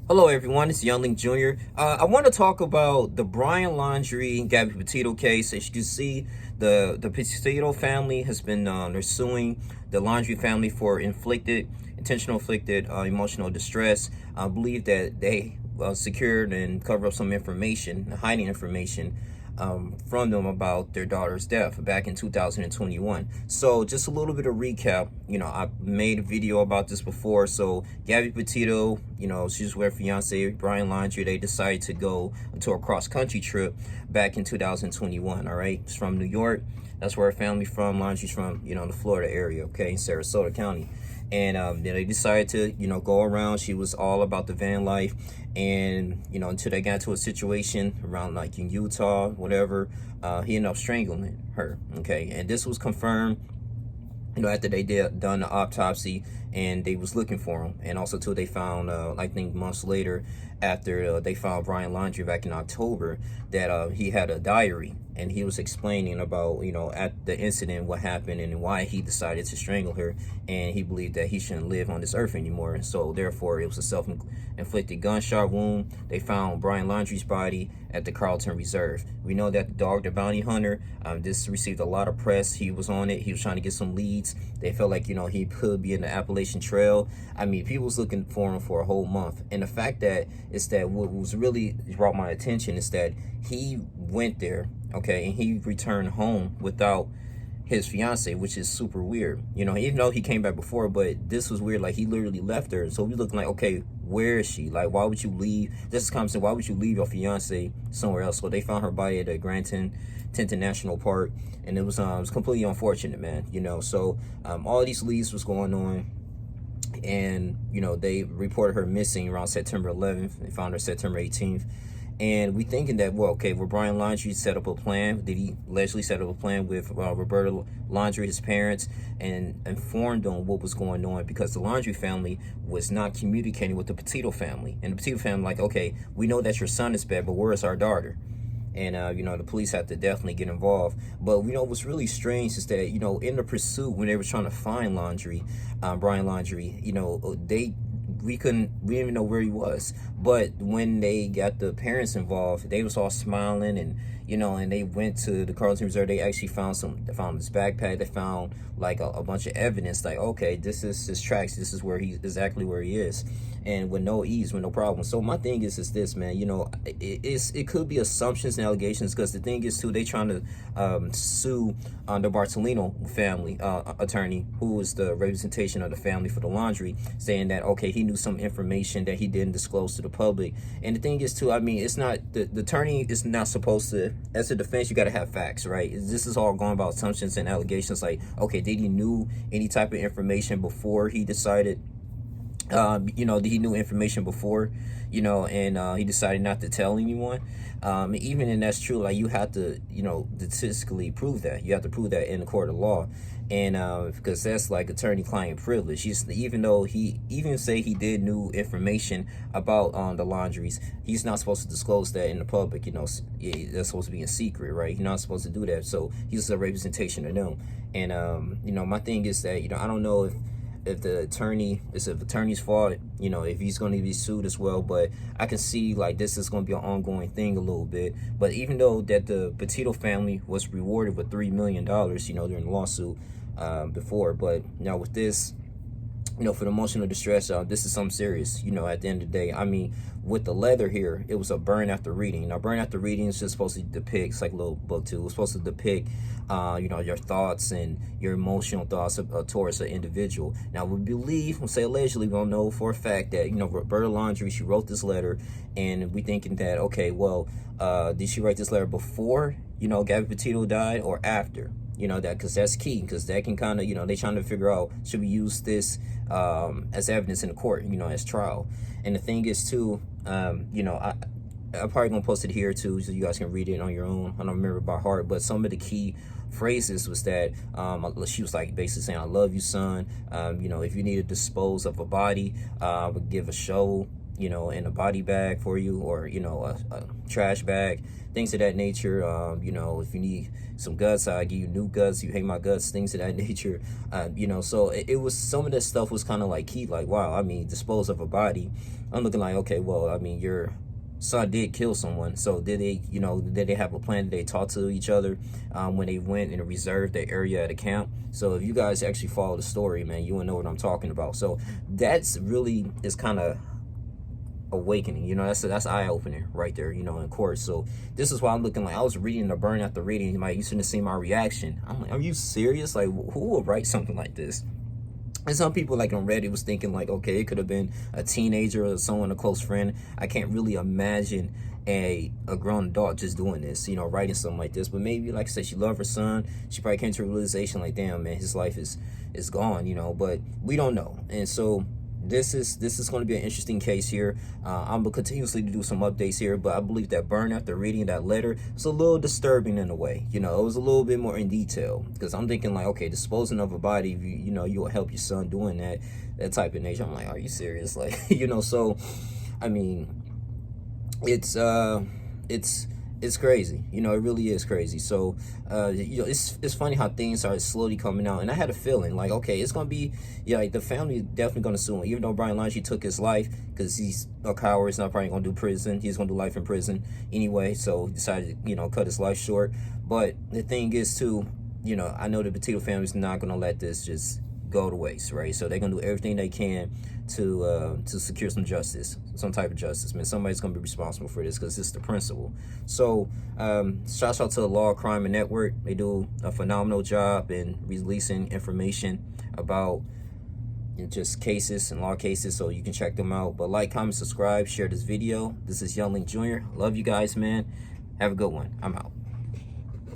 Hello, everyone. It's Youngling Jr. I want to talk about the Brian Laundrie and Gabby Petito case. As you can see, the Petito family has been they're suing the Laundrie family for intentional inflicted emotional distress. I believe that they secured and covered up some information, hiding information from them about their daughter's death back in 2021. So just a little bit of recap. I made a video about this before. So Gabby Petito, she's with her fiance Brian Laundrie. They decided to go to a cross-country trip back in 2021. All right, it's from New York. That's where her family from. Laundrie's from, the Florida area, okay, in Sarasota County. And then they decided to, go around. She was all about the van life. And, until they got to a situation around like in Utah, whatever, he ended up strangling her, okay? And this was confirmed, after they done the autopsy and they was looking for him. And also too, they found, I think months later, after they found Brian Laundrie back in October, that he had a diary, and he was explaining about, at the incident, what happened and why he decided to strangle her, and he believed that he shouldn't live on this earth anymore. So therefore, it was a self-inflicted gunshot wound. They found Brian Laundrie's body at the Carlton Reserve. We know that the dog, the bounty hunter, this received a lot of press. He was on it. He was trying to get some leads. They felt like, he could be in the Appalachian Trail. I mean, people was looking for him for a whole month. And the fact that what was really brought my attention is that he went there, okay, and he returned home without his fiance, which is super weird. Even though he came back before, but this was weird. Like, he literally left her. So we looking like, okay, where is she? Like, why would you leave? This is common sense. Why would you leave your fiance somewhere else? So they found her body at the Tinton National Park, and it was completely unfortunate, man. So all these leads was going on, and they reported her missing around September 11th. They found her September 18th. And we thinking that, well, okay, will Brian Laundrie set up a plan? Did he allegedly set up a plan with Roberta Laundrie, his parents, and informed them what was going on? Because the Laundrie family was not communicating with the Petito family. And the Petito family, like, okay, we know that your son is bad, but where is our daughter? And, the police have to definitely get involved. But, what's really strange is that, in the pursuit, when they were trying to find Brian Laundrie, we didn't even know where he was. But when they got the parents involved, they was all smiling, and and they went to the Carlton Reserve. They actually found his backpack. They found like a bunch of evidence, like, okay, this is his tracks, this is exactly where he is, and with no ease, with no problem. So my thing is this, man, it could be assumptions and allegations, because the thing is too, they trying to sue the Bartolino family attorney, who is the representation of the family for the Laundrie, saying that, okay, he knew some information that he didn't disclose to the public. And the thing is too, I mean, it's not the attorney is not supposed to, as a defense, you got to have facts, right? This is all going about assumptions and allegations, like, okay, did he knew any type of information before he decided, did he knew information before, and he decided not to tell anyone? Even and that's true, like, you have to, statistically prove that. You have to prove that in the court of law. And because that's like attorney-client privilege. Even though he even say he did knew information about the Laundries, he's not supposed to disclose that in the public. That's supposed to be in secret, right? He's not supposed to do that. So he's a representation of them. And my thing is that I don't know if the attorney's fault, if he's going to be sued as well. But I can see like this is going to be an ongoing thing a little bit. But even though that the Petito family was rewarded with $3 million, during the lawsuit before, but now with this, for the emotional distress, this is something serious, at the end of the day. I mean, with the leather here, it was a burn after reading. Now, burn after reading is just supposed to depict, it's like a little book too, it's supposed to depict, your thoughts and your emotional thoughts towards an individual. Now, we'll say allegedly, we don't know for a fact that, Roberta Laundrie, she wrote this letter, and we thinking that, okay, well, did she write this letter before, Gabby Petito died, or after? That, because that's key, because that can kind of, they trying to figure out, should we use this as evidence in the court, as trial. And the thing is too, I'm probably gonna post it here too, so you guys can read it on your own. I don't remember by heart, but some of the key phrases was that she was like basically saying, I love you, son. If you need to dispose of a body, I would give a show you know, in a body bag for you, or, you know, a trash bag, things of that nature. You know, if you need some guts, I give you new guts. You hate my guts, things of that nature. You know, so it was, some of that stuff was kind of like key, like, wow, I mean, dispose of a body. I'm looking like, okay, well, I mean, your son did kill someone, so did they, you know, did they have a plan? Did they talk to each other when they went and reserved the area at a camp? So if you guys actually follow the story, man, you will know what I'm talking about. So that's really is kind of awakening, you know. That's eye-opening right there, you know, in court. So this is why I'm looking like, I was reading the burn after reading, like, you shouldn't have seen my reaction. I'm like, are you serious? Like, who would write something like this? And some people, like, on Reddit was thinking like, okay, it could have been a teenager or someone, a close friend. I can't really imagine a grown adult just doing this, you know, writing something like this. But maybe, like I said, she loved her son. She probably came to a realization like, damn, man, his life is gone, you know. But we don't know. And so this is going to be an interesting case here. I'm gonna continuously do some updates here, but I believe that burn after reading that letter was a little disturbing in a way. You know, it was a little bit more in detail, because I'm thinking like, okay, disposing of a body, you know, you will help your son doing that type of nature. I'm like, are you serious? Like, you know. So I mean, it's crazy, you know. It really is crazy. So you know, it's funny how things are slowly coming out, and I had a feeling like, okay, it's gonna be, yeah, like, the family is definitely gonna sue him, even though Brian Laundries took his life, because he's a coward. He's not probably gonna do prison. He's gonna do life in prison anyway, so he decided to, you know, cut his life short. But the thing is too, you know, I know the Petito family's not gonna let this just go to waste, right? So they're gonna do everything they can to secure some justice, some type of justice, man. Somebody's gonna be responsible for this, because it's the principle. So shout out to the Law, Crime, and Network. They do a phenomenal job in releasing information about just cases and law cases, so you can check them out. But like, comment, subscribe, share this video. This is Youngling Jr. Love you guys, man. Have a good one. I'm out.